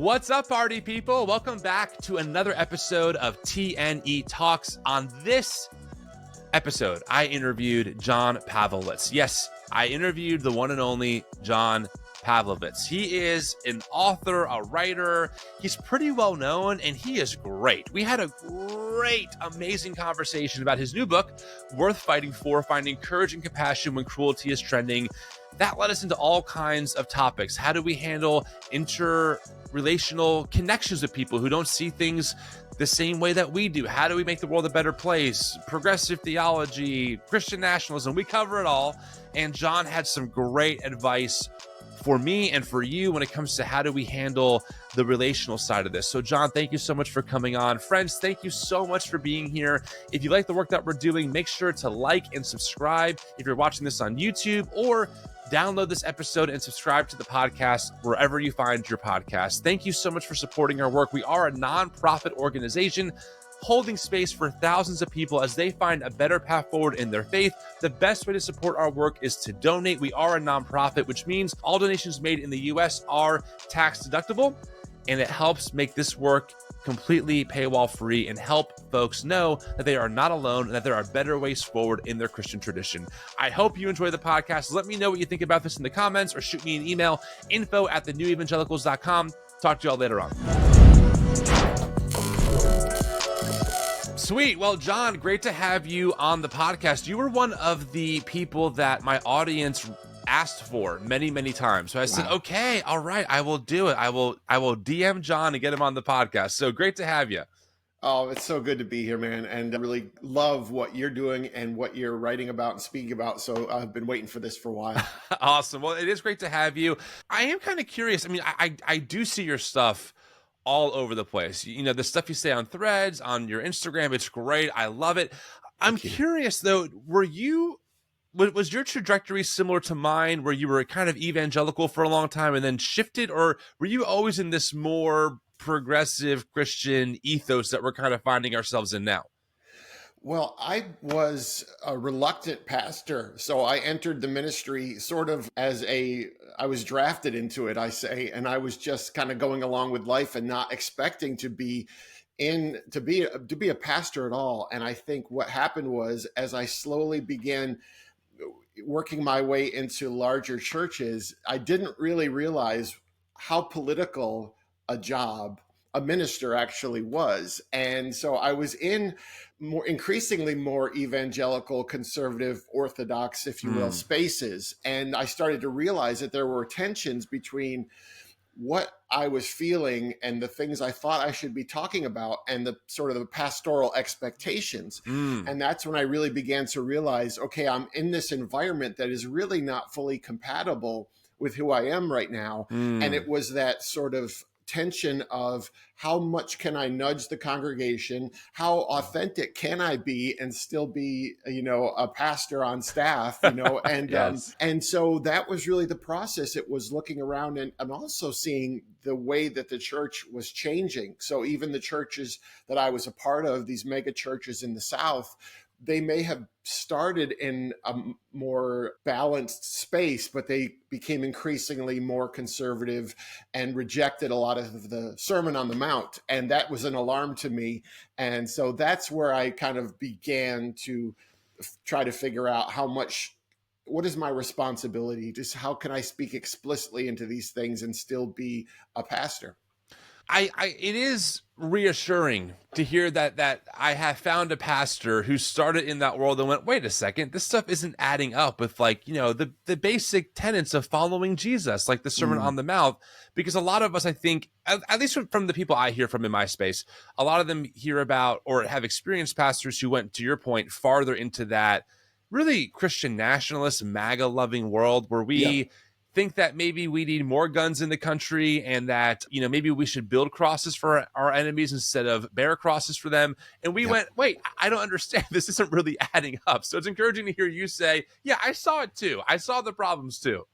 What's up, party people? Welcome back to another episode of TNE Talks. On this episode, I interviewed John Pavlovitz. Yes, I interviewed the one and only John Pavlovitz. He is an author, a writer. He's pretty well known, and he is great. We had a great, amazing conversation about his new book, Worth Fighting For, Finding Courage and Compassion When Cruelty is Trending. That led us into all kinds of topics. How do we handle interrelational connections with people who don't see things the same way that we do? How do we make the world a better place? Progressive theology, Christian nationalism, we cover it all. And John had some great advice for me and for you when it comes to how do we handle the relational side of this. So John, thank you so much for coming on. Friends, thank you so much for being here. If you like the work that we're doing, make sure to like and subscribe if you're watching this on YouTube, or download this episode and subscribe to the podcast wherever you find your podcast. Thank you so much for supporting our work. We are a nonprofit organization holding space for thousands of people as they find a better path forward in their faith. The best way to support our work is to donate. We are a nonprofit, which means all donations made in the U.S. are tax deductible, and it helps make this work completely paywall free and help folks know that they are not alone and that there are better ways forward in their Christian tradition. I hope you enjoy the podcast. Let me know what you think about this in the comments, or shoot me an email, info@thenewevangelicals.com. Talk to y'all later on. Sweet. Well, John, great to have you on the podcast. You were one of the people that my audience asked for many, many times. So I said, okay, all right, I will do it. I will DM John and get him on the podcast. So great to have you. Oh, it's so good to be here, man. And I really love what you're doing and what you're writing about and speaking about. So I've been waiting for this for a while. Awesome. Well, it is great to have you. I am kind of curious. I mean, I do see your stuff all over the place. You know, the stuff you say on Threads, on your Instagram, it's great. I love it. I'm curious though, was your trajectory similar to mine, where you were kind of evangelical for a long time and then shifted, or were you always in this more progressive Christian ethos that we're kind of finding ourselves in now? Well, I was a reluctant pastor, so I entered the ministry sort of I was drafted into it, I say, and I was just kind of going along with life and not expecting to be a pastor at all. And I think what happened was, as I slowly began working my way into larger churches, I didn't really realize how political a job a minister actually was. And so I was in increasingly more evangelical, conservative, orthodox, if you will, spaces. And I started to realize that there were tensions between what I was feeling and the things I thought I should be talking about and the sort of the pastoral expectations. And that's when I really began to realize, okay, I'm in this environment that is really not fully compatible with who I am right now. And it was that sort of tension of how much can I nudge the congregation? How authentic can I be and still be, a pastor on staff, and, yes. And so that was really the process. It was looking around and also seeing the way that the church was changing. So even the churches that I was a part of, these mega churches in the South, they may have started in a more balanced space, but they became increasingly more conservative and rejected a lot of the Sermon on the Mount. And that was an alarm to me. And so that's where I kind of began to try to figure out what is my responsibility? Just how can I speak explicitly into these things and still be a pastor? It is reassuring to hear that I have found a pastor who started in that world and went, wait a second, this stuff isn't adding up with the basic tenets of following Jesus, like the Sermon on the Mount. Because a lot of us, I think, at least from the people I hear from in my space, a lot of them hear about or have experienced pastors who went, to your point, farther into that really Christian nationalist, MAGA loving world where we think that maybe we need more guns in the country and that, maybe we should build crosses for our enemies instead of bear crosses for them. And we went, wait, I don't understand. This isn't really adding up. So it's encouraging to hear you say, yeah, I saw it too. I saw the problems too.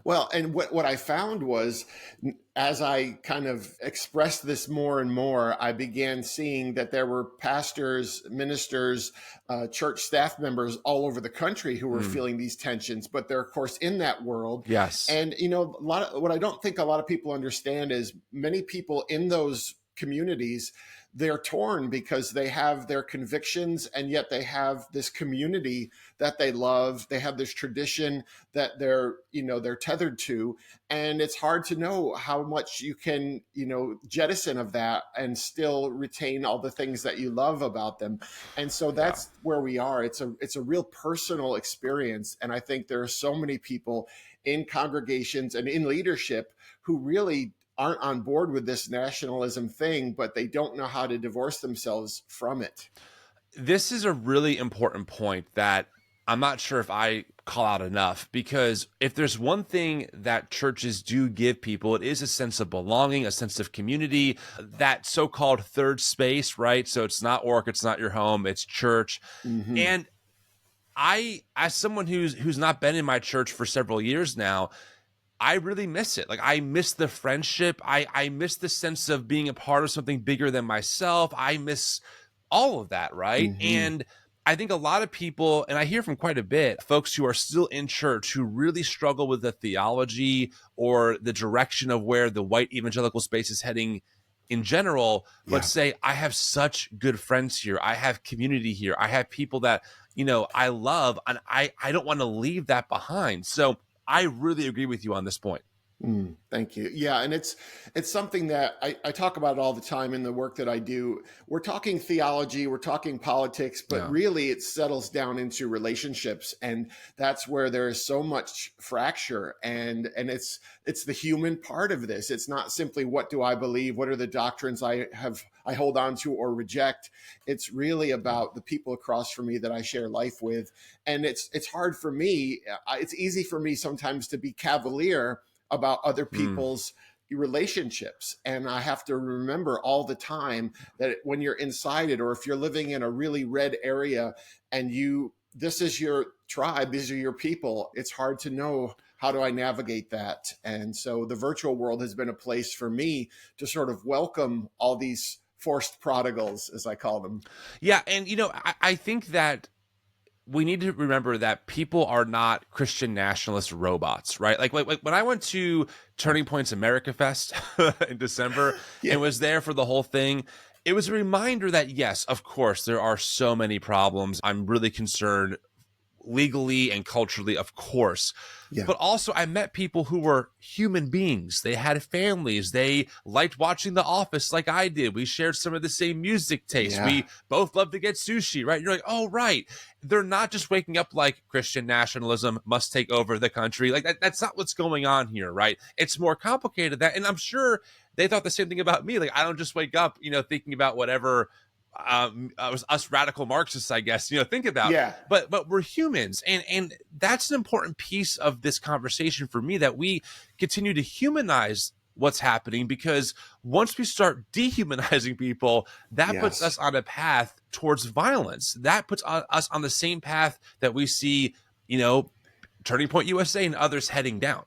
Well, and what I found was, as I kind of expressed this more and more, I began seeing that there were pastors, ministers, church staff members all over the country who were Mm, feeling these tensions, but they're, of course, in that world. yes. And, a lot of what I don't think a lot of people understand is many people in those communities, they're torn because they have their convictions and yet they have this community that they love. They have this tradition that they're tethered to, and it's hard to know how much you can jettison of that and still retain all the things that you love about them. And so Yeah. that's where we are. It's a real personal experience, and I think there are so many people in congregations and in leadership who really aren't on board with this nationalism thing, but they don't know how to divorce themselves from it. This is a really important point that I'm not sure if I call out enough, because if there's one thing that churches do give people, it is a sense of belonging, a sense of community, that so-called third space, right? So it's not work, it's not your home, it's church. Hmm. And I, as someone who's not been in my church for several years now, I really miss it. Like, I miss the friendship. I miss the sense of being a part of something bigger than myself. I miss all of that, right? Hmm. And I think a lot of people, and I hear from quite a bit, folks who are still in church who really struggle with the theology or the direction of where the white evangelical space is heading in general, but Yeah. say, I have such good friends here. I have community here. I have people that, I love, and I don't want to leave that behind. So I really agree with you on this point. Thank you. Yeah, and it's something that I talk about all the time in the work that I do. We're talking theology, we're talking politics, but Yeah. really it settles down into relationships, and that's where there is so much fracture. And it's the human part of this. It's not simply what do I believe, what are the doctrines I hold on to or reject. It's really Yeah. about the people across from me that I share life with, and it's hard for me. It's easy for me sometimes to be cavalier about other Mm. people's relationships. And I have to remember all the time that when you're inside it, or if you're living in a really red area and this is your tribe, these are your people, it's hard to know how do I navigate that. And so the virtual world has been a place for me to sort of welcome all these forced prodigals, as I call them. Yeah. And, I think that we need to remember that people are not Christian nationalist robots, right? Like when I went to Turning Point's America Fest in December Yeah. and was there for the whole thing, it was a reminder that, yes, of course, there are so many problems. I'm really concerned legally and culturally, of course. Yeah. But also, I met people who were human beings. They had families. They liked watching The Office like I did. We shared some of the same music tastes. Yeah. We both love to get sushi, right? You're like, oh, right. They're not just waking up like Christian nationalism must take over the country. Like, that's not what's going on here, right? It's more complicated than that. And I'm sure they thought the same thing about me. Like, I don't just wake up, thinking about whatever us radical Marxists, I guess, think about. Yeah. But we're humans, and that's an important piece of this conversation for me, that we continue to humanize what's happening, because once we start dehumanizing people, that puts Yes. us on a path towards violence. That puts us on the same path that we see, Turning Point USA and others heading down.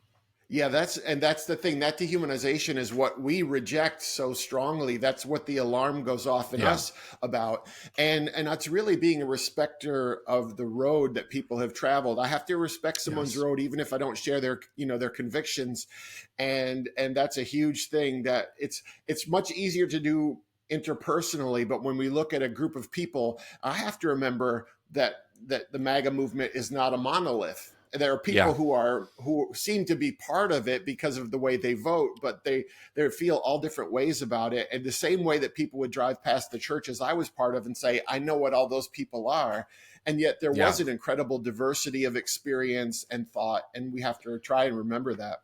Yeah, that's the thing. That dehumanization is what we reject so strongly. That's what the alarm goes off in Yeah. us about. And that's really being a respecter of the road that people have traveled. I have to respect someone's Yes. road even if I don't share their convictions. And that's a huge thing, that it's much easier to do interpersonally, but when we look at a group of people, I have to remember that the MAGA movement is not a monolith. There are people Yeah. who seem to be part of it because of the way they vote, but they feel all different ways about it. And the same way that people would drive past the churches I was part of and say, I know what all those people are. And yet there Yeah. was an incredible diversity of experience and thought. And we have to try and remember that.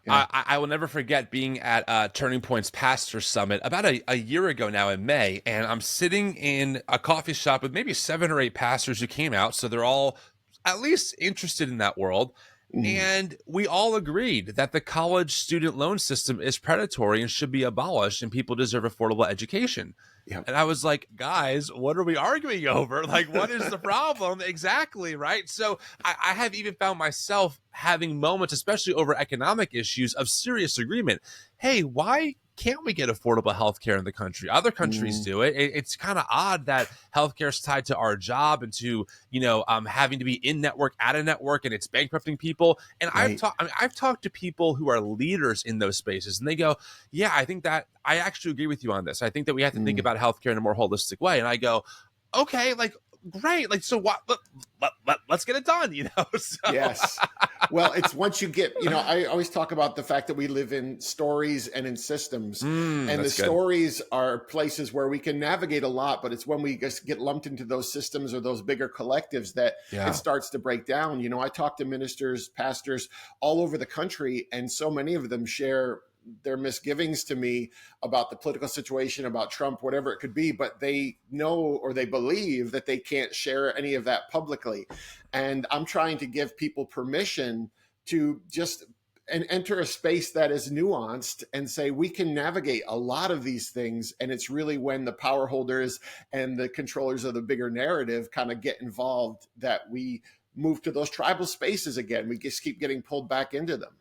Yeah. I will never forget being at Turning Point's Pastor Summit about a year ago now in May, and I'm sitting in a coffee shop with maybe 7 or 8 pastors who came out, so they're all at least interested in that world. Mhm. And we all agreed that the college student loan system is predatory and should be abolished, and people deserve affordable education. Yeah. And I was like, guys, what are we arguing over? Like, what is the problem? Exactly. Right. So I have even found myself having moments, especially over economic issues, of serious agreement. Hey, why can't we get affordable healthcare in the country? Other countries Mm, do it. It's kind of odd that healthcare is tied to our job and to, having to be in network, out of network, and it's bankrupting people. And right. I've talked to people who are leaders in those spaces, and they go, yeah, I think that I actually agree with you on this. I think that we have to think Mm. about healthcare in a more holistic way. And I go, okay, like, great. Like, so what? Let's get it done, So, Yes. Well, it's once you get, I always talk about the fact that we live in stories and in systems. And the that's good. stories are places where we can navigate a lot, but it's when we just get lumped into those systems or those bigger collectives that it Yeah. starts to break down. I talk to ministers, pastors all over the country, and so many of them share their misgivings to me about the political situation, about Trump, whatever it could be, but they know or they believe that they can't share any of that publicly. And I'm trying to give people permission to just and enter a space that is nuanced and say we can navigate a lot of these things. And it's really when the power holders and the controllers of the bigger narrative kind of get involved that we move to those tribal spaces again. We just keep getting pulled back into them.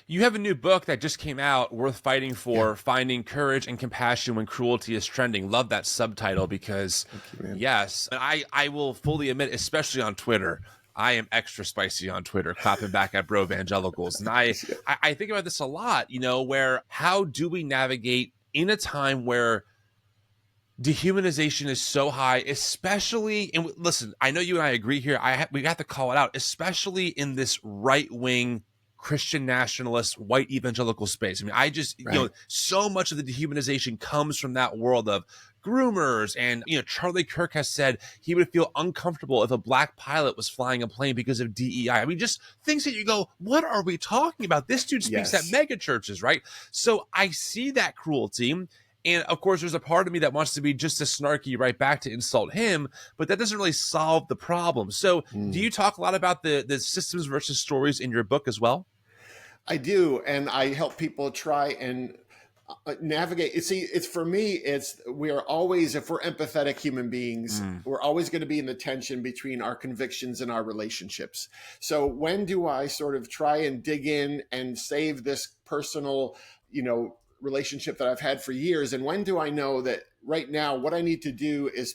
You have a new book that just came out, Worth Fighting Yeah. For, Finding Courage and Compassion When Cruelty is Trending. Love that subtitle because, Thank you, man. yes, and I will fully admit, especially on Twitter, I am extra spicy on Twitter, clapping back at bro evangelicals. And I think about this a lot, where how do we navigate in a time where dehumanization is so high, especially, and listen, I know you and I agree here. We have to call it out, especially in this right wing Christian nationalist white evangelical space. I mean, Right. so much of the dehumanization comes from that world of groomers. And, Charlie Kirk has said he would feel uncomfortable if a black pilot was flying a plane because of DEI. I mean, just things that you go, what are we talking about? This dude speaks at Yes. mega churches, right? So I see that cruelty. And of course, there's a part of me that wants to be just as snarky right back to insult him, but that doesn't really solve the problem. So do Mm. you talk a lot about the systems versus stories in your book as well? I do, and I help people try and navigate. See, it's for me. It's we are always, if we're empathetic human beings, we're always going to be in the tension between our convictions and our relationships. So when do I sort of try and dig in and save this personal, relationship that I've had for years, and when do I know that right now what I need to do is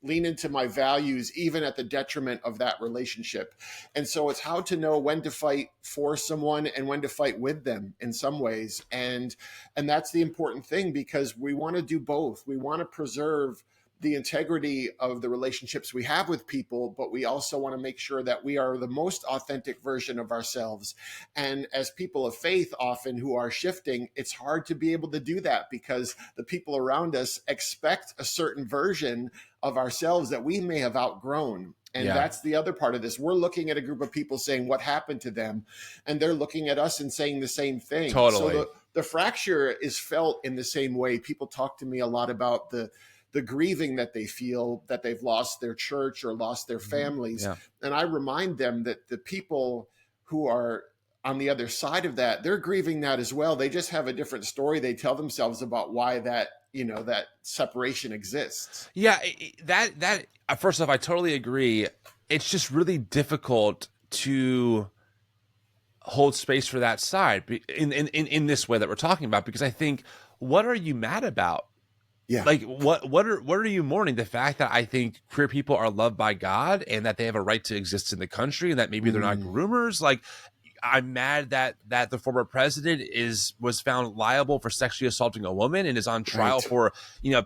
lean into my values even at the detriment of that relationship. And so it's how to know when to fight for someone and when to fight with them in some ways. And that's the important thing, because we want to do both. We want to preserve the integrity of the relationships we have with people, but we also want to make sure that we are the most authentic version of ourselves. And as people of faith, often who are shifting, it's hard to be able to do that because the people around us expect a certain version of ourselves that we may have outgrown. And Yeah, that's the other part of this. We're looking at a group of people saying what happened to them, and they're looking at us and saying the same thing. So totally. the fracture is felt in the same way. People talk to me a lot about the grieving that they feel that they've lost their church or lost their families. Yeah. And I remind them that the people who are on the other side of that, they're grieving that as well. They just have a different story they tell themselves about why that, that separation exists. Yeah, that first off, I totally agree. It's just really difficult to hold space for that side in this way that we're talking about, because I think, what are you mad about? Yeah. Like, what are you mourning? The fact that I think queer people are loved by God and that they have a right to exist in the country, and that maybe they're not groomers. Like, I'm mad that the former president was found liable for sexually assaulting a woman and is on trial Right. for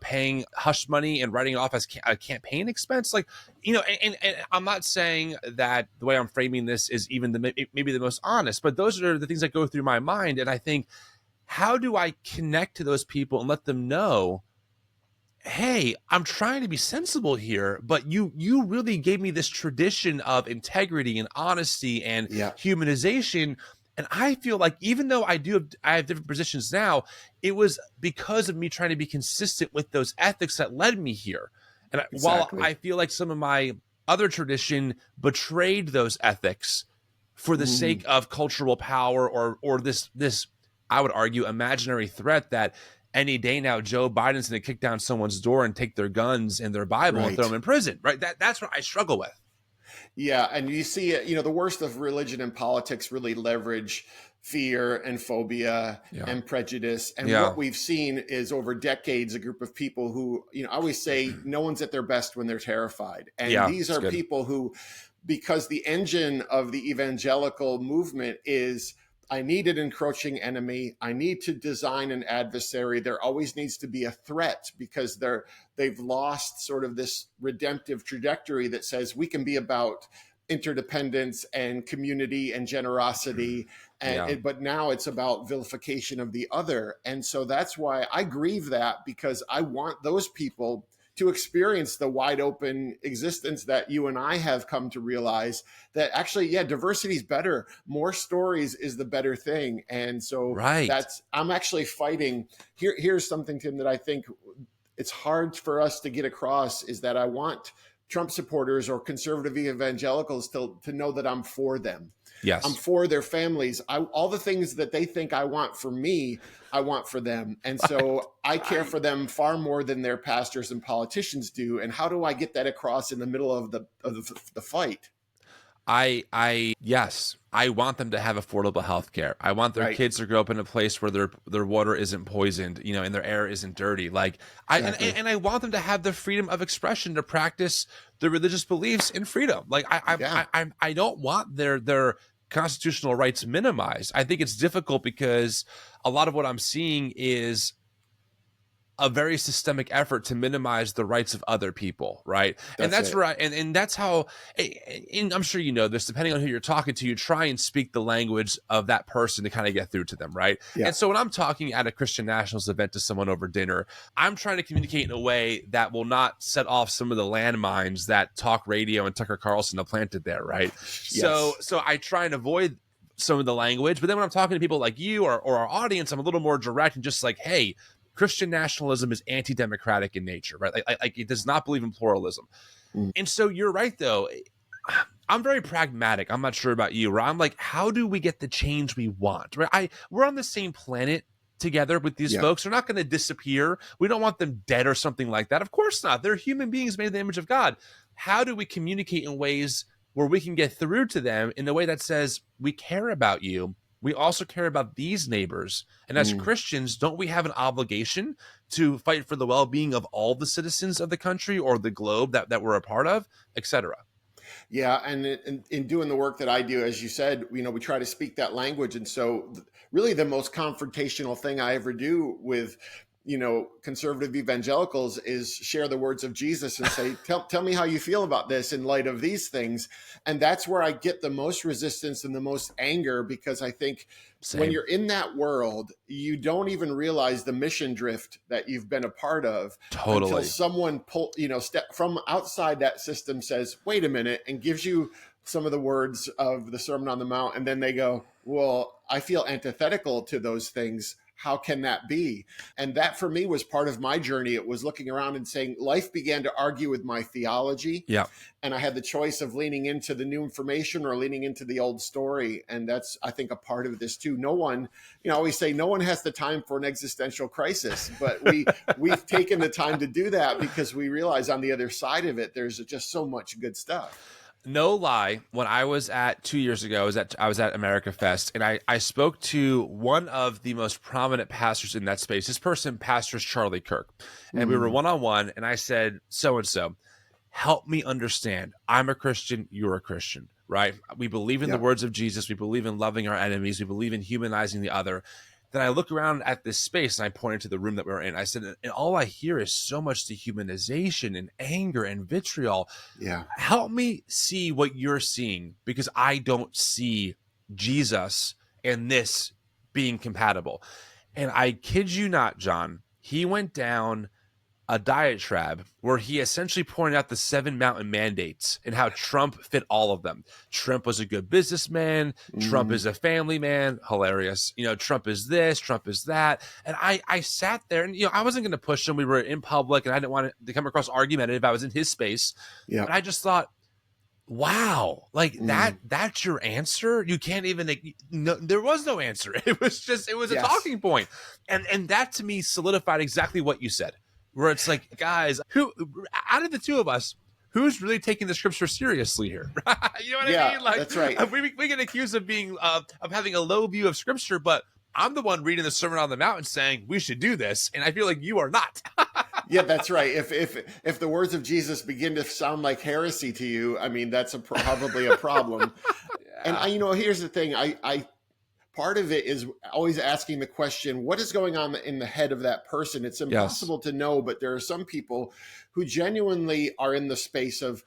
paying hush money and writing it off as a campaign expense. Like, and I'm not saying that the way I'm framing this is even maybe the most honest, but those are the things that go through my mind. And I think, how do I connect to those people and let them know, hey, I'm trying to be sensible here, but you really gave me this tradition of integrity and honesty and Yeah. humanization. And I feel like, even though I have different positions now, it was because of me trying to be consistent with those ethics that led me here. And while Exactly. I feel like some of my other tradition betrayed those ethics for the sake of cultural power or this I would argue imaginary threat that any day now, Joe Biden's going to kick down someone's door and take their guns and their Bible and throw Right. them in prison, right? That's what I struggle with. Yeah, and you see it, the worst of religion and politics really leverage fear and phobia Yeah. and prejudice. And Yeah. what we've seen is over decades, a group of people who, I always say no one's at their best when they're terrified. And Yeah, these that's are good. people who, because the engine of the evangelical movement is, I need an encroaching enemy. I need to design an adversary. There always needs to be a threat because they've lost sort of this redemptive trajectory that says we can be about interdependence and community and generosity. But now it's about vilification of the other. And so that's why I grieve that, because I want those people to experience the wide open existence that you and I have come to realize that actually, yeah, diversity is better. More stories is the better thing. And so I'm actually fighting. Here's something, Tim, that I think it's hard for us to get across, is that I want Trump supporters or conservative evangelicals to know that I'm for them. Yes. I'm for their families. All the things that they think I want for me, I want for them. And so I care for them far more than their pastors and politicians do. And how do I get that across in the middle of the fight? Yes, I want them to have affordable health care. I want their kids to grow up in a place where their water isn't poisoned, and their air isn't dirty. Like I want them to have the freedom of expression to practice their religious beliefs in freedom. Like I don't want their constitutional rights minimized. I think it's difficult because a lot of what I'm seeing is a very systemic effort to minimize the rights of other people, right? And that's right. And that's how, and I'm sure you know this, depending on who you're talking to, you try and speak the language of that person to kind of get through to them, right? Yeah. And so when I'm talking at a Christian Nationalist event to someone over dinner, I'm trying to communicate in a way that will not set off some of the landmines that talk radio and Tucker Carlson have planted there, right? Yes. So I try and avoid some of the language, but then when I'm talking to people like you or our audience, I'm a little more direct and just like, hey, Christian nationalism is anti-democratic in nature, right? Like it does not believe in pluralism. And so you're right, though. I'm very pragmatic. I'm not sure about you, where I'm like, how do we get the change we want, right? We're on the same planet together with these folks. They're not going to disappear. We don't want them dead or something like that. Of course not. They're human beings made in the image of God. How do we communicate in ways where we can get through to them in a way that says, we care about you, we also care about these neighbors. And as Christians, don't we have an obligation to fight for the well-being of all the citizens of the country or the globe that we're a part of, et cetera? Yeah. And in doing the work that I do, as you said, we try to speak that language. And so really the most confrontational thing I ever do with conservative evangelicals is share the words of Jesus and say, tell me how you feel about this in light of these things. And that's where I get the most resistance and the most anger, because I think when you're in that world, you don't even realize the mission drift that you've been a part of until someone step from outside that system, says, wait a minute, and gives you some of the words of the Sermon on the Mount. And then they go, well, I feel antithetical to those things. How can that be? And that for me was part of my journey. It was looking around and saying, life began to argue with my theology. Yeah. And I had the choice of leaning into the new information or leaning into the old story. And that's, I think, a part of this too. No one, I always say no one has the time for an existential crisis, but we've taken the time to do that because we realize on the other side of it, there's just so much good stuff. No lie, when I was at 2 years ago, I was at America Fest, and I spoke to one of the most prominent pastors in that space. This person pastors Charlie Kirk, and we were one-on-one, and I said, so-and-so, help me understand. I'm a Christian, you're a Christian, right? We believe in the words of Jesus. We believe in loving our enemies. We believe in humanizing the other. Then I look around at this space and I pointed to the room that we were in. I said, and all I hear is so much dehumanization and anger and vitriol. Yeah. Help me see what you're seeing, because I don't see Jesus and this being compatible. And I kid you not, John, he went down a diatribe where he essentially pointed out the 7 mountain mandates and how Trump fit all of them. Trump was a good businessman. Trump is a family man. Hilarious. Trump is this, Trump is that. And I sat there and, I wasn't going to push him. We were in public and I didn't want to come across argumentative. I was in his space. Yeah. But I just thought, Wow. Like that's your answer? You can't even, no, there was no answer. It was a Yes. talking point. And that to me solidified exactly what you said, where it's like, guys, who out of the two of us, who's really taking the scripture seriously here? You know what I mean? Like, that's right. We get accused of being, of having a low view of scripture, but I'm the one reading the Sermon on the Mount saying we should do this. And I feel like you are not. Yeah, that's right. If the words of Jesus begin to sound like heresy to you, I mean, that's probably a problem. Yeah. And here's the thing. I part of it is always asking the question, what is going on in the head of that person? It's impossible to know, but there are some people who genuinely are in the space of,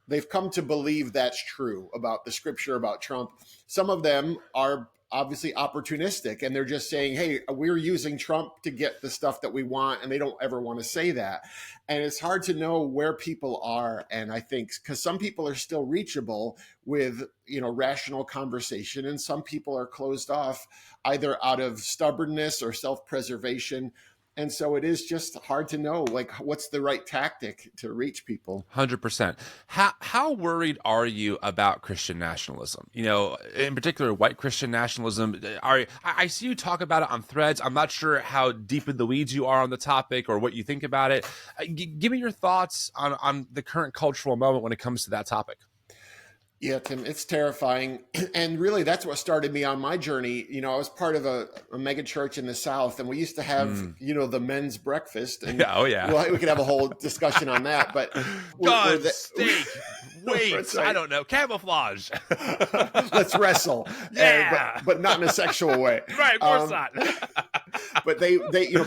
they've come to believe that's true about the scripture, about Trump. Some of them are obviously opportunistic, and they're just saying, hey, we're using Trump to get the stuff that we want, and they don't ever want to say that. And it's hard to know where people are. And I think because some people are still reachable with rational conversation, and some people are closed off either out of stubbornness or self-preservation. And so it is just hard to know, like, what's the right tactic to reach people. 100%. How worried are you about Christian nationalism? In particular, white Christian nationalism. I see you talk about it on Threads. I'm not sure how deep in the weeds you are on the topic or what you think about it. Give me your thoughts on the current cultural moment when it comes to that topic. Yeah, Tim, it's terrifying. And really, that's what started me on my journey. I was part of a mega church in the South, and we used to have, the men's breakfast. And, oh, yeah. Well, we could have a whole discussion on that. But steak, weights, right. I don't know, camouflage. Let's wrestle. Yeah. But not in a sexual way. Right, of course not. But they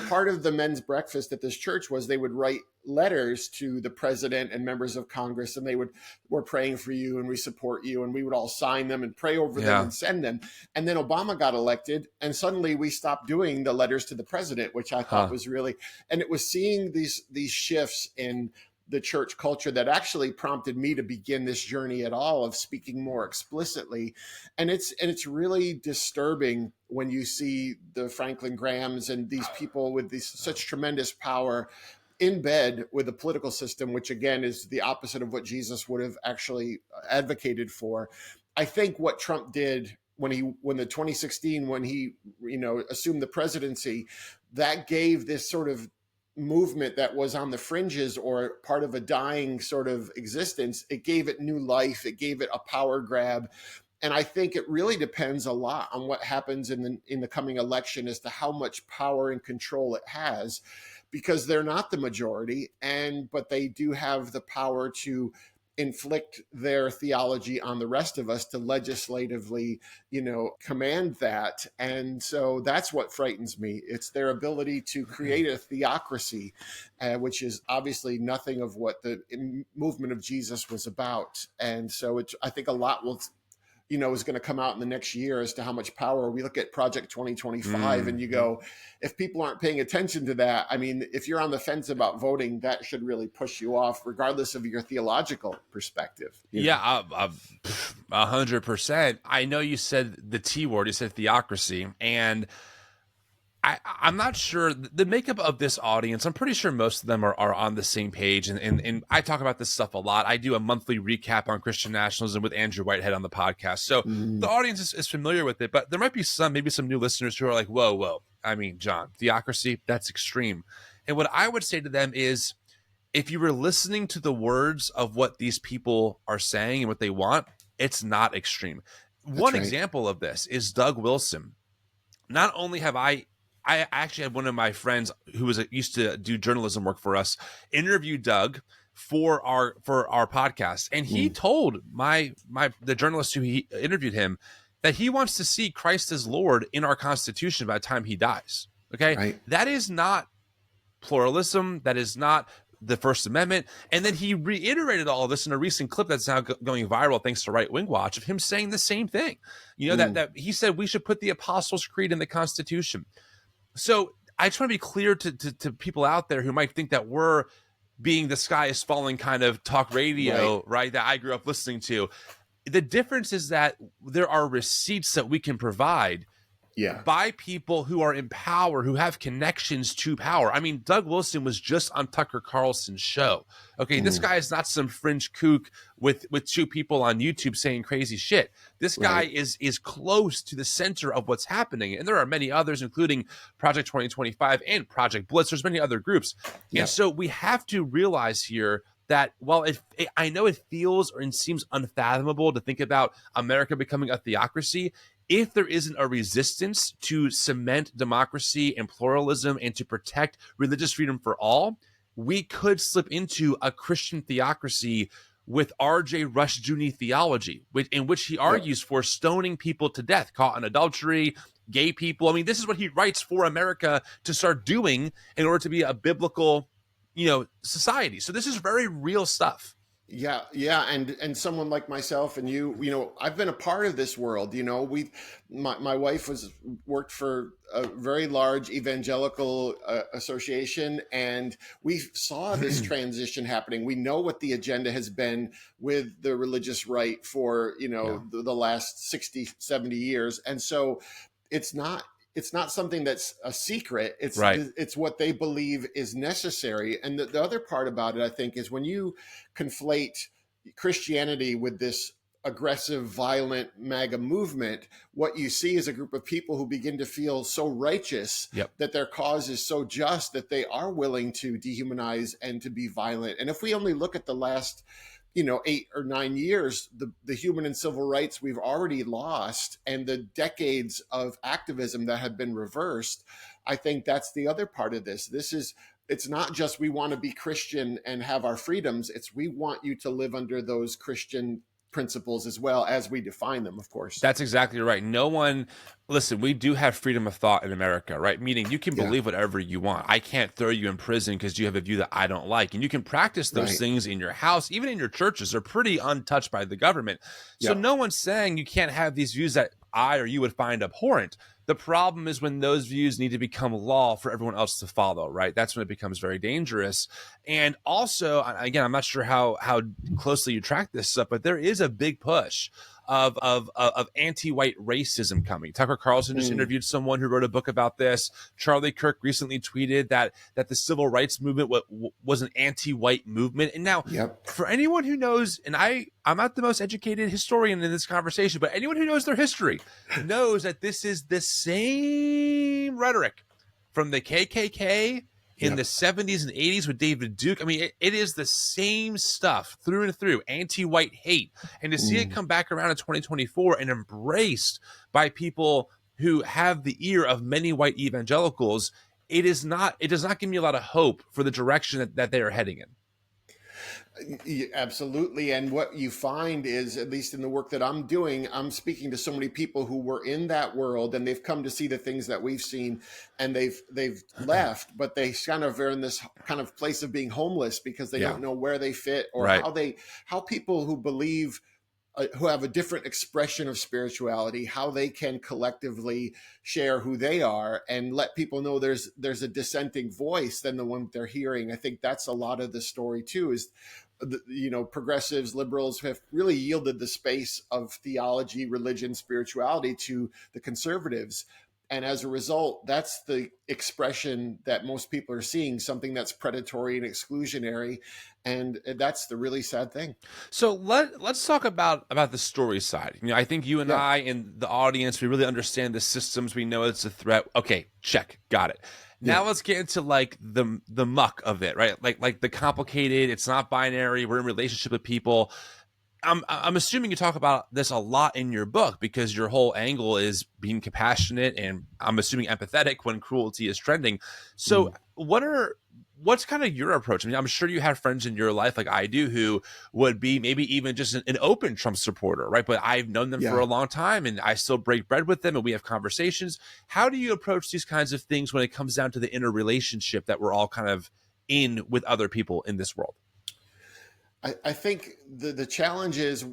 part of the men's breakfast at this church was they would write letters to the president and members of Congress, and we're praying for you and we support you, and we would all sign them and pray over them and send them. And then Obama got elected, and suddenly we stopped doing the letters to the president, which I thought was really, and it was seeing these shifts in the church culture that actually prompted me to begin this journey at all of speaking more explicitly. And it's really disturbing when you see the Franklin Grahams and these people with such tremendous power in bed with the political system, which again is the opposite of what Jesus would have actually advocated for. I think what Trump did when the 2016, when he assumed the presidency, that gave this sort of movement that was on the fringes or part of a dying sort of existence, it gave it new life. It gave it a power grab. And I think it really depends a lot on what happens in the coming election as to how much power and control it has, because they're not the majority, but they do have the power to inflict their theology on the rest of us, to legislatively, command that. And so that's what frightens me. It's their ability to create a theocracy, which is obviously nothing of what the movement of Jesus was about. And so I think a lot will is going to come out in the next year as to how much power. We look at Project 2025 and you go, if people aren't paying attention to that, I mean, if you're on the fence about voting, that should really push you off regardless of your theological perspective. Yeah, 100%. I know you said the T word, you said theocracy, and I'm not sure the makeup of this audience. I'm pretty sure most of them are on the same page. And I talk about this stuff a lot. I do a monthly recap on Christian nationalism with Andrew Whitehead on the podcast. So the audience is familiar with it, but there might be maybe some new listeners who are like, whoa. I mean, John, theocracy, that's extreme. And what I would say to them is, if you were listening to the words of what these people are saying and what they want, it's not extreme. One example of this is Doug Wilson. Not only have I actually had one of my friends who used to do journalism work for us interview Doug for our podcast, and he told the journalist who he interviewed him that he wants to see Christ as Lord in our Constitution by the time he dies. Okay, that is not pluralism. That is not the First Amendment. And then he reiterated all of this in a recent clip that's now going viral thanks to Right Wing Watch, of him saying the same thing. That he said we should put the Apostles' Creed in the Constitution. So I just want to be clear to people out there who might think that we're being the sky is falling kind of talk radio, right? That I grew up listening to. The difference is that there are receipts that we can provide Yeah. by people who are in power, who have connections to power. I mean, Doug Wilson was just on Tucker Carlson's show. Okay, this Mm, guy is not some fringe kook with two people on YouTube saying crazy shit. This guy right. is close to the center of what's happening. And there are many others, including Project 2025 and Project Blitz. There's many other groups. And Yep. so we have to realize here that while I know it feels or it seems unfathomable to think about America becoming a theocracy, if there isn't a resistance to cement democracy and pluralism and to protect religious freedom for all, we could slip into a Christian theocracy with R.J. Rushdoony theology, in which he Yep. argues for stoning people to death caught in adultery, gay people. I mean, this is what he writes for America to start doing in order to be a biblical, society. So this is very real stuff. Yeah, yeah, and someone like myself and you, I've been a part of this world. My wife worked for a very large evangelical association, and we saw this transition happening. We know what the agenda has been with the religious right for Yeah. the last 60, 70 years, and so it's not something that's a secret. Right. It's what they believe is necessary. And the other part about it, I think, is when you conflate Christianity with this aggressive, violent MAGA movement, what you see is a group of people who begin to feel so righteous Yep. that their cause is so just that they are willing to dehumanize and to be violent. And if we only look at the last 8 or 9 years, the human and civil rights we've already lost and the decades of activism that have been reversed, I think that's the other part of this. It's not just we want to be Christian and have our freedoms. It's we want you to live under those Christian principles as well as we define them, of course. That's exactly right. Listen, we do have freedom of thought in America, right? Meaning you can Yeah, believe whatever you want. I can't throw you in prison because you have a view that I don't like. And you can practice those right. things in your house, even in your churches. They're pretty untouched by the government. So Yep. no one's saying you can't have these views that I or you would find abhorrent. The problem is when those views need to become law for everyone else to follow, right? That's when it becomes very dangerous. And also, again, I'm not sure how closely you track this stuff, but there is a big push of anti-white racism coming. Tucker Carlson just interviewed someone who wrote a book about this. Charlie Kirk recently tweeted that the civil rights movement was an anti-white movement. And now, Yep. for anyone who knows, and I'm not the most educated historian in this conversation, but anyone who knows their history knows that this is the same rhetoric from the KKK in the 70s and 80s with David Duke. I mean, it is the same stuff through and through, anti-white hate. And to see it come back around in 2024 and embraced by people who have the ear of many white evangelicals, it does not give me a lot of hope for the direction that they are heading in. Absolutely. And what you find is, at least in the work that I'm doing, I'm speaking to so many people who were in that world and they've come to see the things that we've seen, and they've left, but they kind of are in this kind of place of being homeless because they don't know where they fit or Right. how people who believe who have a different expression of spirituality, how they can collectively share who they are and let people know there's a dissenting voice than the one they're hearing. I think that's a lot of the story too, is progressives, liberals have really yielded the space of theology, religion, spirituality to the conservatives. And as a result, that's the expression that most people are seeing, something that's predatory and exclusionary. And that's the really sad thing. So let's talk about the story side. I think you and Yeah. I and the audience, we really understand the systems. We know it's a threat. Okay, check, got it. Now Yeah. let's get into like the muck of it, right? Like the complicated. It's not binary. We're in relationship with people. I'm assuming you talk about this a lot in your book because your whole angle is being compassionate and I'm assuming empathetic when cruelty is trending. So what's kind of your approach? I mean, I'm sure you have friends in your life like I do who would be maybe even just an open Trump supporter, right? But I've known them for a long time and I still break bread with them and we have conversations. How do you approach these kinds of things when it comes down to the inner relationship that we're all kind of in with other people in this world? I think the challenge is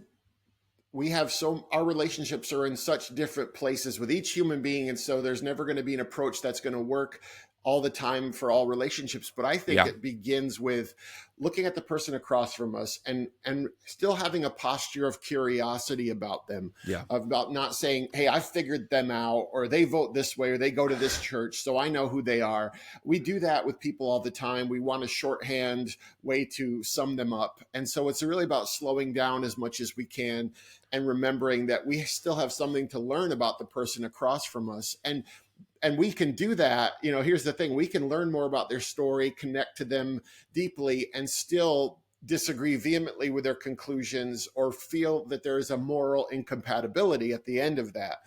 we have our relationships are in such different places with each human being, and so there's never going to be an approach that's going to work all the time for all relationships. But I think Yeah. it begins with looking at the person across from us and still having a posture of curiosity about them, Yeah. about not saying, hey, I figured them out, or they vote this way, or they go to this church, so I know who they are. We do that with people all the time. We want a shorthand way to sum them up. And so it's really about slowing down as much as we can and remembering that we still have something to learn about the person across from us. And we can do that. Here's the thing: we can learn more about their story, connect to them deeply, and still disagree vehemently with their conclusions or feel that there is a moral incompatibility at the end of that.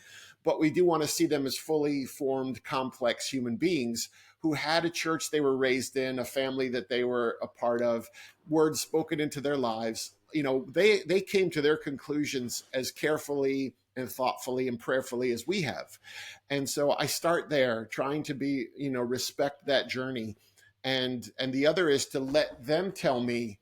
But we do want to see them as fully formed, complex human beings who had a church they were raised in, a family that they were a part of, words spoken into their lives. They came to their conclusions as carefully and thoughtfully and prayerfully as we have. And so I start there, trying to be, respect that journey. And the other is to let them tell me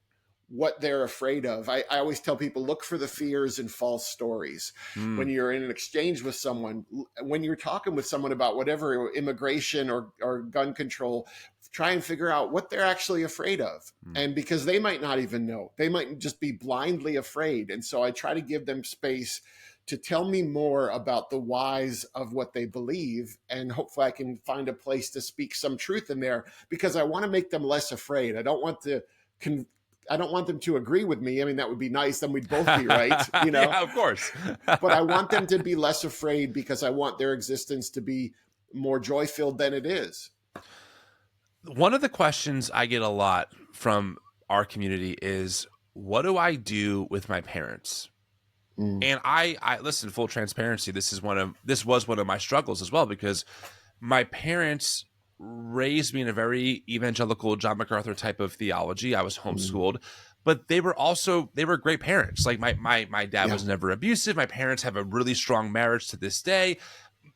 what they're afraid of. I always tell people, look for the fears and false stories. When you're in an exchange with someone, when you're talking with someone about whatever, immigration or gun control, try and figure out what they're actually afraid of. And because they might not even know, they might just be blindly afraid. And so I try to give them space to tell me more about the whys of what they believe. And hopefully I can find a place to speak some truth in there, because I want to make them less afraid. I don't want them to agree with me. I mean, that would be nice. Then we'd both be right, Yeah, of course. But I want them to be less afraid, because I want their existence to be more joy-filled than it is. One of the questions I get a lot from our community is, what do I do with my parents? And I listen, full transparency, this was one of my struggles as well, because my parents raised me in a very evangelical John MacArthur type of theology. I was homeschooled, but they were great parents. Like my dad was never abusive. My parents have a really strong marriage to this day.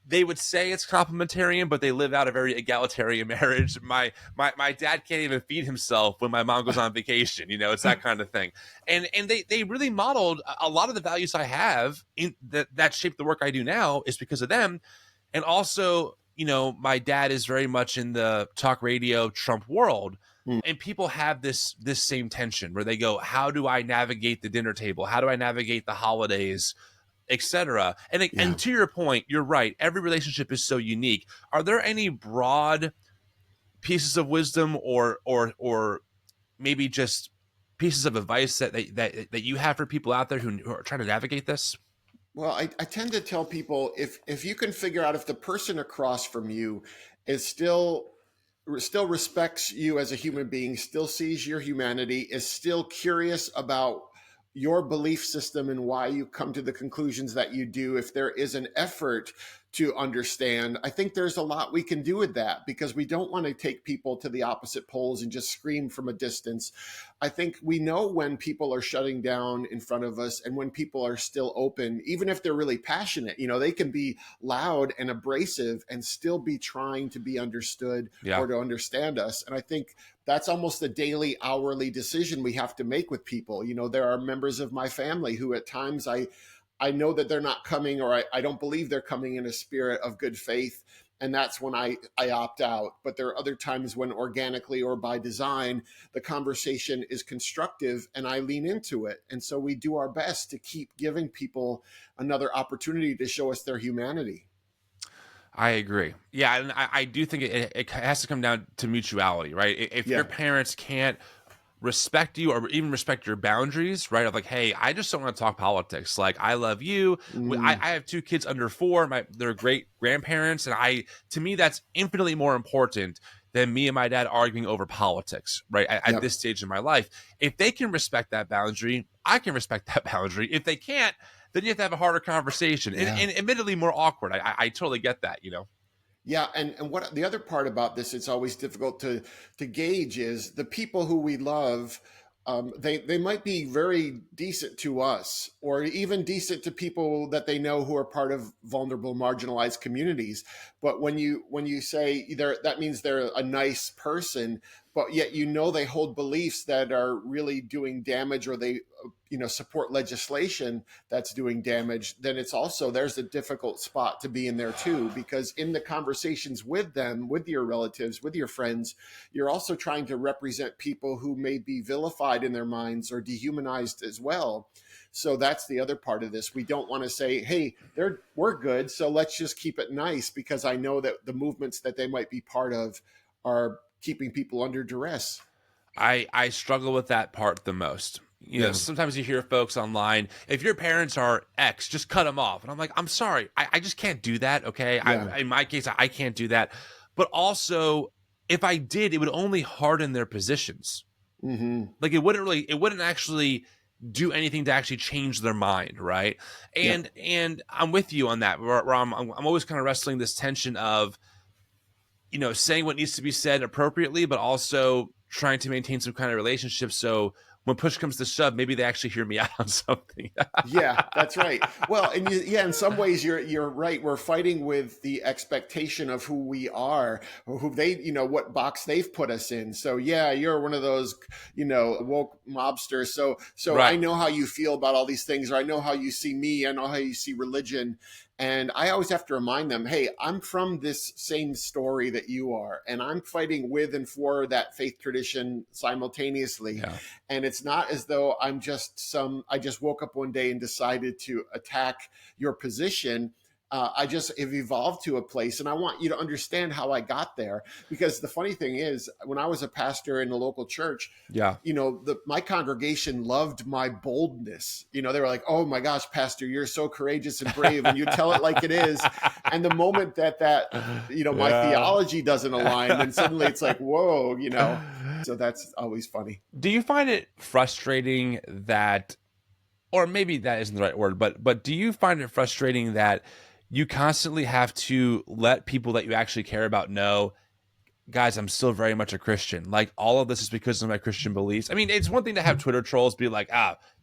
They would say it's complementarian, but they live out a very egalitarian marriage. My dad can't even feed himself when my mom goes on vacation. It's that kind of thing. And they really modeled a lot of the values I have in that shaped the work I do now is because of them. And also, my dad is very much in the talk radio Trump world. And people have this same tension where they go, how do I navigate the dinner table? How do I navigate the holidays, etc.? And to your point, you're right. Every relationship is so unique. Are there any broad pieces of wisdom or maybe just pieces of advice that you have for people out there who are trying to navigate this? Well, I tend to tell people, if you can figure out if the person across from you is still respects you as a human being, still sees your humanity, is still curious about your belief system and why you come to the conclusions that you do, if there is an effort to understand, I think there's a lot we can do with that, because we don't want to take people to the opposite poles and just scream from a distance. I think we know when people are shutting down in front of us and when people are still open, even if they're really passionate. They can be loud and abrasive and still be trying to be understood or to understand us. And I think that's almost a daily, hourly decision we have to make with people. There are members of my family who at times I know that they're not coming, or I don't believe they're coming in a spirit of good faith. And that's when I opt out. But there are other times when organically or by design, the conversation is constructive and I lean into it. And so we do our best to keep giving people another opportunity to show us their humanity. I agree. Yeah, and I do think it has to come down to mutuality, right? If your parents can't respect you or even respect your boundaries, right? Of like, hey, I just don't want to talk politics. Like, I love you. I have 2 kids under 4. They're great grandparents. And to me, that's infinitely more important than me and my dad arguing over politics, right? At this stage in my life. If they can respect that boundary, I can respect that boundary. If they can't, then you have to have a harder conversation and admittedly more awkward. I totally get that, Yeah, and what the other part about this, it's always difficult to gauge, is the people who we love. They might be very decent to us, or even decent to people that they know who are part of vulnerable, marginalized communities. But when you say that means they're a nice person, but yet they hold beliefs that are really doing damage, or they support legislation that's doing damage, then it's also, there's a difficult spot to be in there too, because in the conversations with them, with your relatives, with your friends, you're also trying to represent people who may be vilified in their minds or dehumanized as well. So that's the other part of this. We don't want to say, hey, we're good, so let's just keep it nice, because I know that the movements that they might be part of are keeping people under duress. I struggle with that part the most. Sometimes you hear folks online, if your parents are X, just cut them off. And I'm like, I'm sorry, I just can't do that. Okay. Yeah. In my case, I can't do that. But also, if I did, it would only harden their positions. Mm-hmm. Like it wouldn't actually do anything to actually change their mind. Right. And I'm with you on that, where I'm always kind of wrestling this tension of, saying what needs to be said appropriately, but also trying to maintain some kind of relationship. So when push comes to shove, maybe they actually hear me out on something. Yeah, that's right. Well, and in some ways you're right. We're fighting with the expectation of who we are, or who they, what box they've put us in. So yeah, you're one of those, woke mobsters. So I Right. know how you feel about all these things, or I know how you see me. I know how you see religion. And I always have to remind them, hey, I'm from this same story that you are, and I'm fighting with and for that faith tradition simultaneously. Yeah. And it's not as though I just woke up one day and decided to attack your position. I just have evolved to a place, and I want you to understand how I got there. Because the funny thing is, when I was a pastor in a local church, Yeah. my congregation loved my boldness. They were like, "Oh my gosh, pastor, you're so courageous and brave, and you tell it like it is." And the moment that my theology doesn't align, then suddenly it's like, whoa, So that's always funny. Do you find it frustrating that, or maybe that isn't the right word, but do you find it frustrating that you constantly have to let people that you actually care about know, guys, I'm still very much a Christian. Like, all of this is because of my Christian beliefs. I mean, it's one thing to have Twitter trolls be like,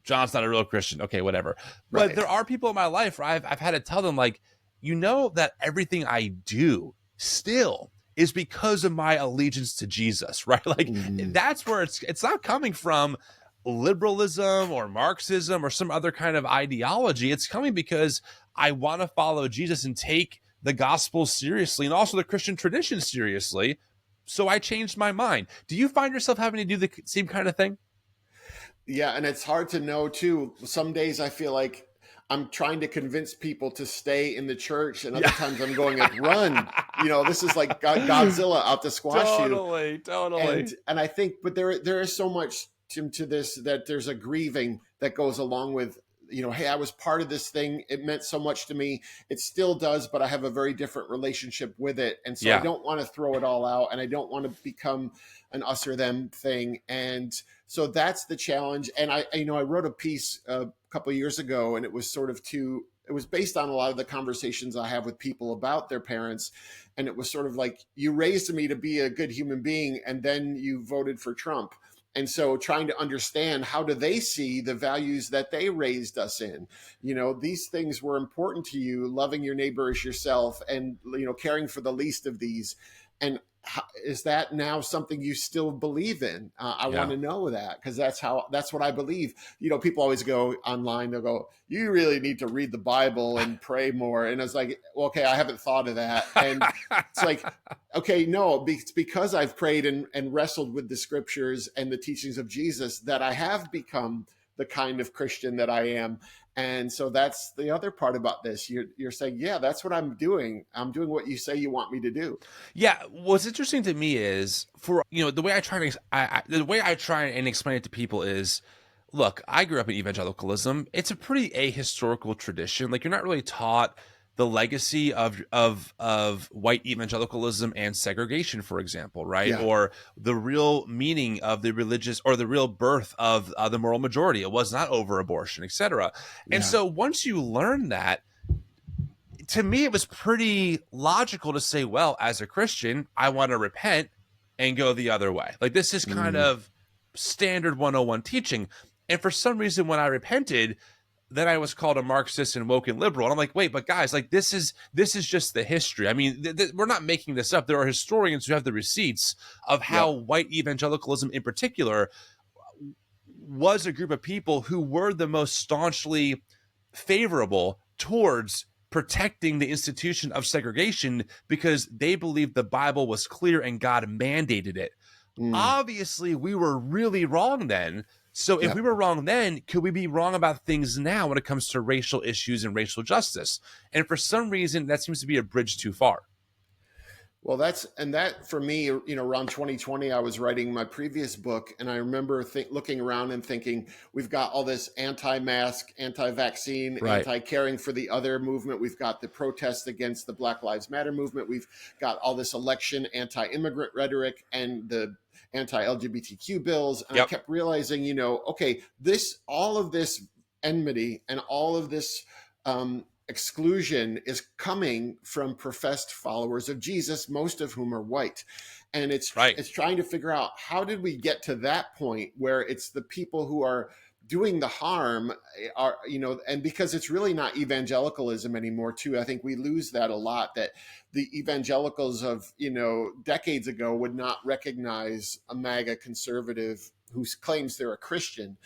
John's not a real Christian. Okay, whatever. But Right. there are people in my life where I've had to tell them, like, that everything I do still is because of my allegiance to Jesus, right? Like, that's where it's not coming from liberalism or Marxism or some other kind of ideology. It's coming because I want to follow Jesus and take the gospel seriously, and also the Christian tradition seriously. So I changed my mind. Do you find yourself having to do the same kind of thing? Yeah, and it's hard to know too. Some days I feel like I'm trying to convince people to stay in the church, and other times I'm going like, run. This is like Godzilla out to squash you. Totally. And I think, but there is so much to this, that there's a grieving that goes along with, hey, I was part of this thing. It meant so much to me. It still does, but I have a very different relationship with it. And so I don't want to throw it all out, and I don't want to become an us or them thing. And so that's the challenge. And I wrote a piece a couple of years ago, and it was it was based on a lot of the conversations I have with people about their parents. And it was sort of like, you raised me to be a good human being, and then you voted for Trump. And so trying to understand, how do they see the values that they raised us in? These things were important to you, loving your neighbor as yourself, and, caring for the least of these. And is that now something you still believe in? I want to know that, because that's what I believe. People always go online, they'll go, you really need to read the Bible and pray more. And I was like, well, okay, I haven't thought of that. And it's like, okay, no, it's because I've prayed and wrestled with the scriptures and the teachings of Jesus that I have become the kind of Christian that I am. And so that's the other part about this. You're saying, yeah, that's what I'm doing. I'm doing what you say you want me to do. Yeah. What's interesting to me is, for the way I try and explain it to people is, look, I grew up in evangelicalism. It's a pretty ahistorical tradition. Like, you're not really taught the legacy of white evangelicalism and segregation, for example, right? Yeah. Or the real meaning of the religious, or the real birth of the moral majority. It was not over abortion, etc. And so once you learn that, to me, it was pretty logical to say, well, as a Christian, I want to repent and go the other way. Like, this is kind of standard 101 teaching. And for some reason, when I repented, then I was called a Marxist and woke and liberal. And I'm like, wait, but guys, like this is just the history. I mean, we're not making this up. There are historians who have the receipts of how Yep. white evangelicalism in particular was a group of people who were the most staunchly favorable towards protecting the institution of segregation because they believed the Bible was clear and God mandated it. Mm. Obviously, we were really wrong then. So if Yep. we were wrong then, could we be wrong about things now when it comes to racial issues and racial justice? And for some reason, that seems to be a bridge too far. Well, that for me, around 2020, I was writing my previous book, and I remember looking around and thinking, we've got all this anti-mask, anti-vaccine, Right. anti-caring for the other movement. We've got the protests against the Black Lives Matter movement. We've got all this election anti-immigrant rhetoric and the anti-LGBTQ bills. And I kept realizing, okay, all of this enmity and all of this exclusion is coming from professed followers of Jesus, most of whom are white. And it's trying to figure out, how did we get to that point where it's the people who are doing the harm are, and because it's really not evangelicalism anymore too. I think we lose that a lot, that the evangelicals of, decades ago would not recognize a MAGA conservative who claims they're a Christian.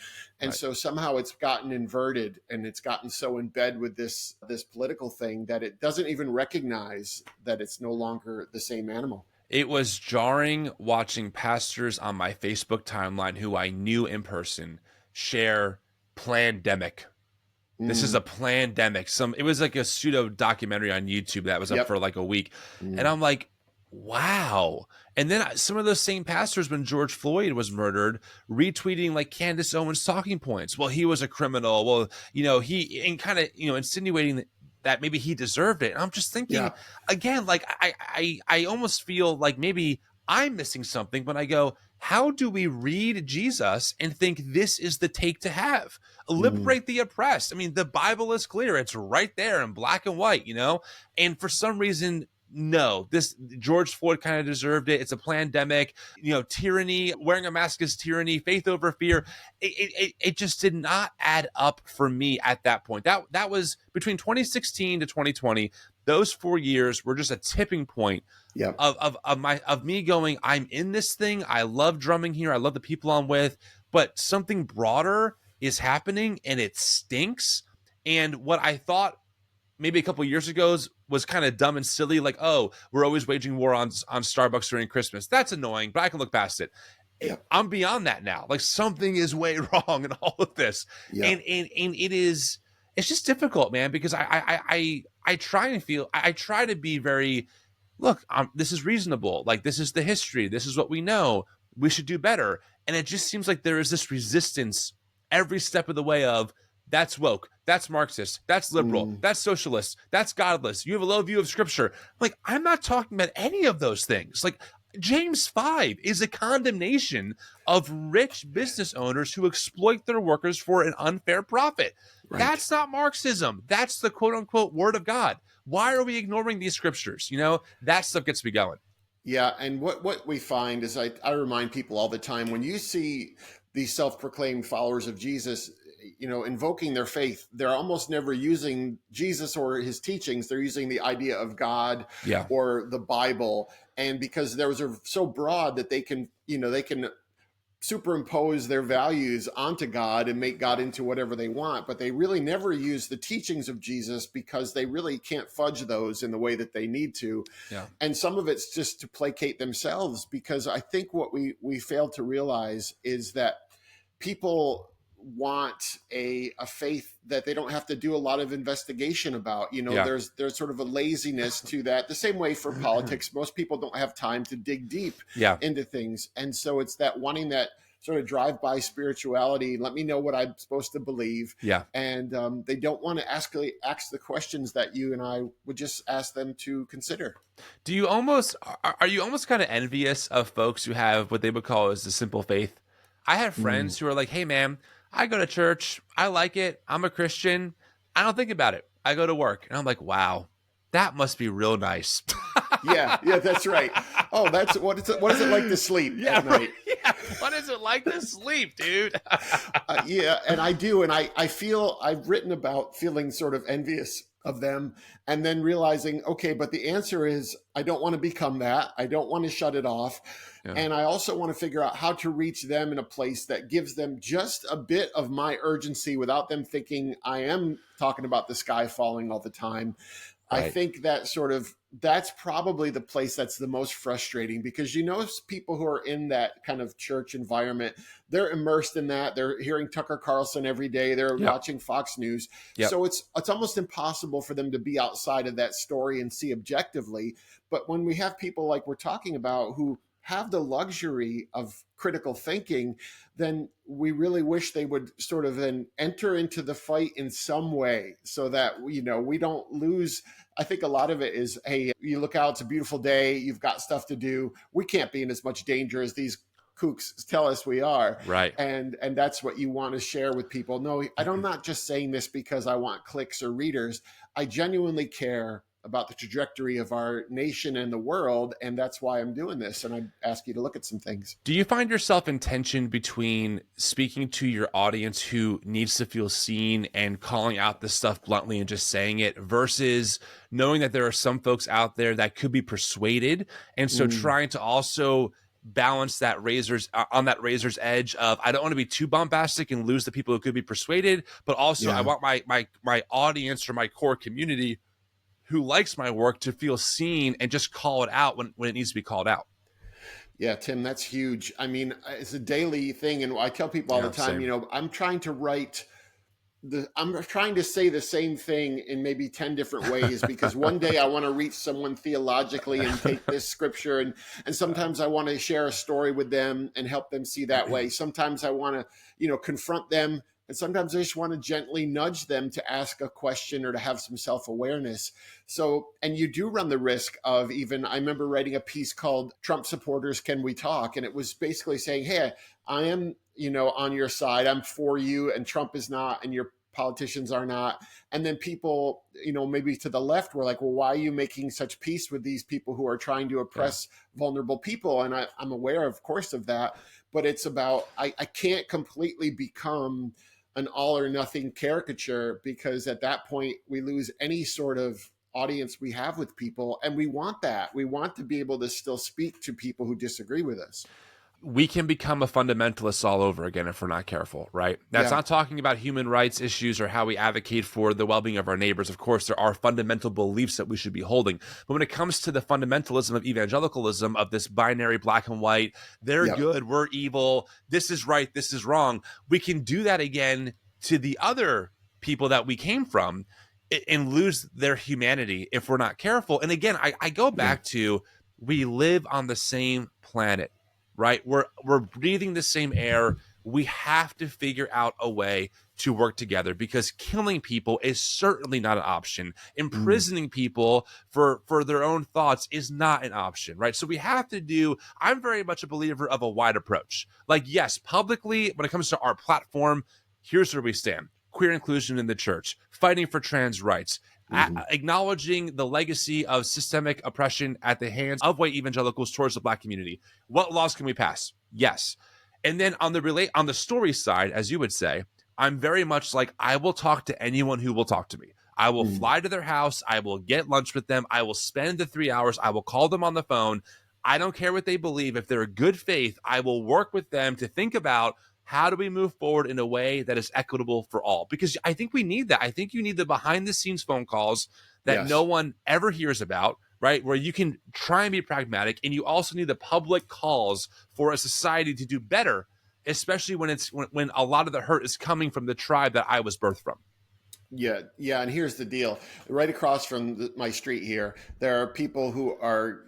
And so somehow it's gotten inverted, and it's gotten so in bed with this political thing that it doesn't even recognize that it's no longer the same animal. It was jarring watching pastors on my Facebook timeline who I knew in person share plandemic. This is a plandemic. It was like a pseudo documentary on YouTube that was up for like a week. And I'm like, wow. And then some of those same pastors, when George Floyd was murdered, retweeting like Candace Owens' talking points. Well, he was a criminal. Well, and kind of, insinuating that maybe he deserved it. And I'm just thinking, again, like I almost feel like maybe I'm missing something when I go, how do we read Jesus and think this is the take to have? Liberate the oppressed. I mean, the Bible is clear. It's right there in black and white, and for some reason, no, this George Floyd kind of deserved it. It's a plandemic, tyranny, wearing a mask is tyranny, faith over fear. It just did not add up for me at that point. That was between 2016 to 2020. Those 4 years were just a tipping point of me going, I'm in this thing. I love drumming here. I love the people I'm with, but something broader is happening and it stinks. And what I thought maybe a couple of years ago was kind of dumb and silly, like, oh, we're always waging war on Starbucks during Christmas. That's annoying, but I can look past it. I'm beyond that now. Like, something is way wrong in all of this. And it's just difficult, man, because I try to be very, look, this is reasonable. Like, this is the history. This is what we know. We should do better. And it just seems like there is this resistance every step of the way of, that's woke, that's Marxist, that's liberal, that's socialist, that's godless. You have a low view of scripture. Like, I'm not talking about any of those things. Like, James 5 is a condemnation of rich business owners who exploit their workers for an unfair profit. Right. That's not Marxism. That's the quote unquote word of God. Why are we ignoring these scriptures? That stuff gets me going. Yeah. And what we find is, I remind people all the time, when you see these self-proclaimed followers of Jesus, invoking their faith, they're almost never using Jesus or his teachings. They're using the idea of God or the Bible. And because those are so broad that they can superimpose their values onto God and make God into whatever they want, but they really never use the teachings of Jesus because they really can't fudge those in the way that they need to. Yeah. And some of it's just to placate themselves, because I think what we fail to realize is that people want a faith that they don't have to do a lot of investigation about. There's sort of a laziness to that. The same way for politics, most people don't have time to dig deep into things. And so it's that wanting that sort of drive-by spirituality. Let me know what I'm supposed to believe. Yeah. And they don't want to ask the questions that you and I would just ask them to consider. Are you almost kind of envious of folks who have what they would call as the simple faith? I have friends who are like, hey man, I go to church. I like it. I'm a Christian. I don't think about it. I go to work. And I'm like, wow, that must be real nice. Yeah, that's right. Oh, what is it like to sleep at night? What is it like to sleep, dude? Yeah, and I do. And I feel I've written about feeling sort of envious of them and then realizing, okay, but the answer is I don't want to become that. I don't want to shut it off. Yeah, And I also want to figure out how to reach them in a place that gives them just a bit of my urgency without them thinking I am talking about the sky falling all the time. I right. think that that's probably the place that's the most frustrating because people who are in that kind of church environment, they're immersed in that. They're hearing Tucker Carlson every day. They're Yep. watching Fox News. Yep. So it's almost impossible for them to be outside of that story and see objectively. But when we have people like we're talking about who have the luxury of critical thinking, then we really wish they would sort of then enter into the fight in some way so that we don't lose. I think a lot of it is, hey, you look out, it's a beautiful day, you've got stuff to do. We can't be in as much danger as these kooks tell us we are. Right. And that's what you want to share with people. No, I'm not just saying this because I want clicks or readers. I genuinely care about the trajectory of our nation and the world, and that's why I'm doing this. And I ask you to look at some things. Do you find yourself in tension between speaking to your audience who needs to feel seen and calling out this stuff bluntly and just saying it versus knowing that there are some folks out there that could be persuaded, and so trying to also balance that razor's edge of I don't want to be too bombastic and lose the people who could be persuaded, but also I want my audience or my core community who likes my work to feel seen and just call it out when it needs to be called out. Yeah, Tim, that's huge. I mean, it's a daily thing. And I tell people all the time, Same. I'm trying to say the same thing in maybe 10 different ways because one day I want to reach someone theologically and take this scripture and sometimes I want to share a story with them and help them see that way. Sometimes I want to, confront them, and sometimes I just want to gently nudge them to ask a question or to have some self-awareness. So, and you do run the risk of I remember writing a piece called Trump Supporters, Can We Talk? And it was basically saying, hey, I am, on your side. I'm for you and Trump is not, and your politicians are not. And then people, maybe to the left were like, well, why are you making such peace with these people who are trying to oppress vulnerable people? And I'm aware, of course, of that. But it's about, I can't completely become an all or nothing caricature because at that point we lose any sort of audience we have with people. And we want that. We want to be able to still speak to people who disagree with us. We can become a fundamentalist all over again if we're not careful, right? That's not talking about human rights issues or how we advocate for the well-being of our neighbors. Of course, there are fundamental beliefs that we should be holding. But when it comes to the fundamentalism of evangelicalism, of this binary black and white, they're good, we're evil, this is right, this is wrong, we can do that again to the other people that we came from and lose their humanity if we're not careful. And again, I go back to we live on the same planet. Right? We're breathing the same air. We have to figure out a way to work together because killing people is certainly not an option. Imprisoning people for their own thoughts is not an option, right? So we have to I'm very much a believer of a wide approach. Like, yes, publicly, when it comes to our platform, here's where we stand. Queer inclusion in the church, fighting for trans rights, acknowledging the legacy of systemic oppression at the hands of white evangelicals towards the black community. What laws can we pass? Yes. And then on the story side, as you would say, I'm very much like, I will talk to anyone who will talk to me. I will fly to their house. I will get lunch with them. I will spend the 3 hours. I will call them on the phone. I don't care what they believe. If they're good faith, I will work with them to think about how do we move forward in a way that is equitable for all? Because I think we need that. I think you need the behind the scenes phone calls that no one ever hears about, right? Where you can try and be pragmatic. And you also need the public calls for a society to do better, especially when a lot of the hurt is coming from the tribe that I was birthed from. Yeah. And here's the deal. Right across from my street here, there are people who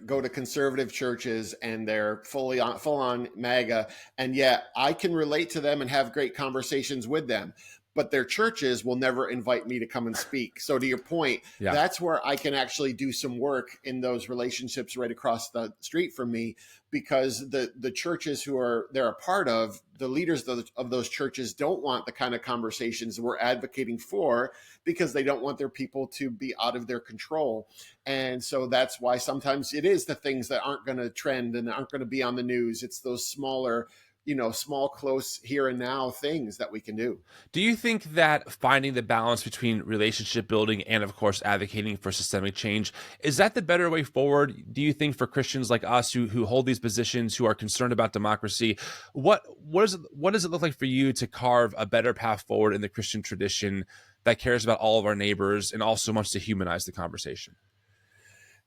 go to conservative churches and they're full on MAGA. And yet I can relate to them and have great conversations with them. But their churches will never invite me to come and speak. So to your point, that's where I can actually do some work in those relationships right across the street from me, because the churches they're a part of, the leaders of those churches don't want the kind of conversations we're advocating for, because they don't want their people to be out of their control. And so that's why sometimes it is the things that aren't going to trend and aren't going to be on the news. It's those smaller small, close here and now things that we can do. Do you think that finding the balance between relationship building and, of course, advocating for systemic change, is that the better way forward? Do you think for Christians like us who hold these positions, who are concerned about democracy, what does it look like for you to carve a better path forward in the Christian tradition that cares about all of our neighbors and also wants to humanize the conversation?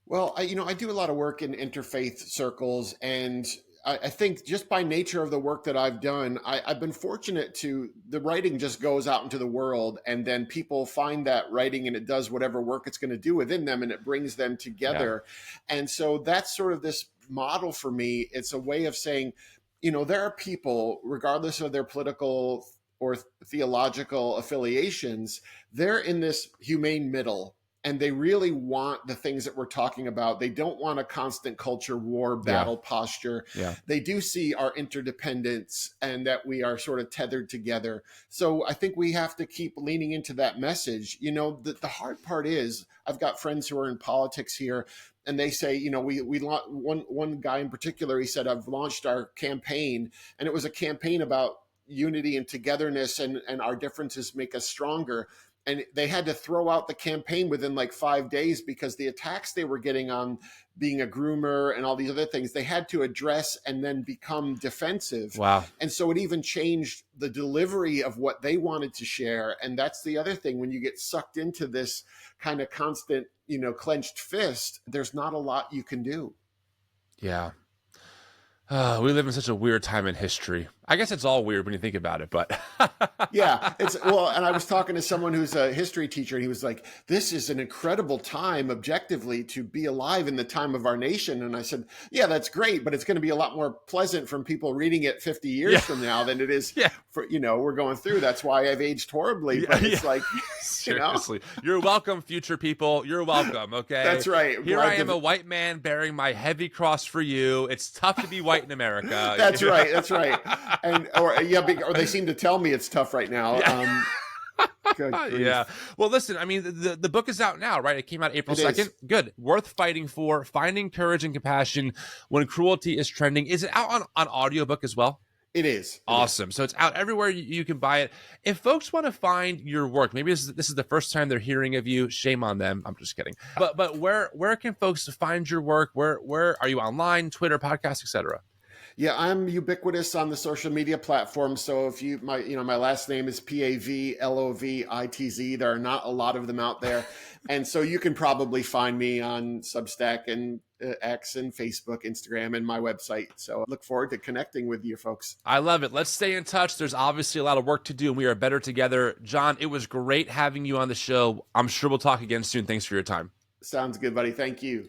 Well, I do a lot of work in interfaith circles, and I think just by nature of the work that I've done, I've been fortunate the writing just goes out into the world, and then people find that writing and it does whatever work it's going to do within them, and it brings them together. Yeah. And so that's sort of this model for me. It's a way of saying, there are people, regardless of their political or theological affiliations, they're in this humane middle. And they really want the things that we're talking about. They don't want a constant culture war battle posture. Yeah. They do see our interdependence and that we are sort of tethered together. So I think we have to keep leaning into that message. The hard part is I've got friends who are in politics here, and they say, one guy in particular, he said, I've launched our campaign, and it was a campaign about unity and togetherness, and our differences make us stronger. And they had to throw out the campaign within like 5 days because the attacks they were getting on being a groomer and all these other things, they had to address and then become defensive. Wow. And so it even changed the delivery of what they wanted to share. And that's the other thing. When you get sucked into this kind of constant, clenched fist, there's not a lot you can do. Yeah. We live in such a weird time in history. I guess it's all weird when you think about it, but yeah, and I was talking to someone who's a history teacher, and he was like, this is an incredible time objectively to be alive in the time of our nation. And I said, yeah, that's great, but it's going to be a lot more pleasant from people reading it 50 years from now than it is for, we're going through. That's why I've aged horribly, but it's like, seriously, you're welcome, future people. You're welcome. Okay. That's right. Here I am, a white man bearing my heavy cross for you. It's tough to be white in America. That's right. That's right. Or they seem to tell me it's tough right now. Yeah. Well, listen, I mean, the book is out now, right? It came out April 2nd. Good. Worth fighting for. Finding courage and compassion when cruelty is trending. Is it out on audiobook as well? It is. Awesome. So it's out everywhere you can buy it. If folks want to find your work, maybe this is the first time they're hearing of you. Shame on them. I'm just kidding. But where can folks find your work? Where are you online, Twitter, podcasts, etc.? Yeah, I'm ubiquitous on the social media platforms. So if my last name is Pavlovitz. There are not a lot of them out there. And so you can probably find me on Substack and X and Facebook, Instagram, and my website. So I look forward to connecting with you folks. I love it. Let's stay in touch. There's obviously a lot of work to do, and we are better together. John, it was great having you on the show. I'm sure we'll talk again soon. Thanks for your time. Sounds good, buddy. Thank you.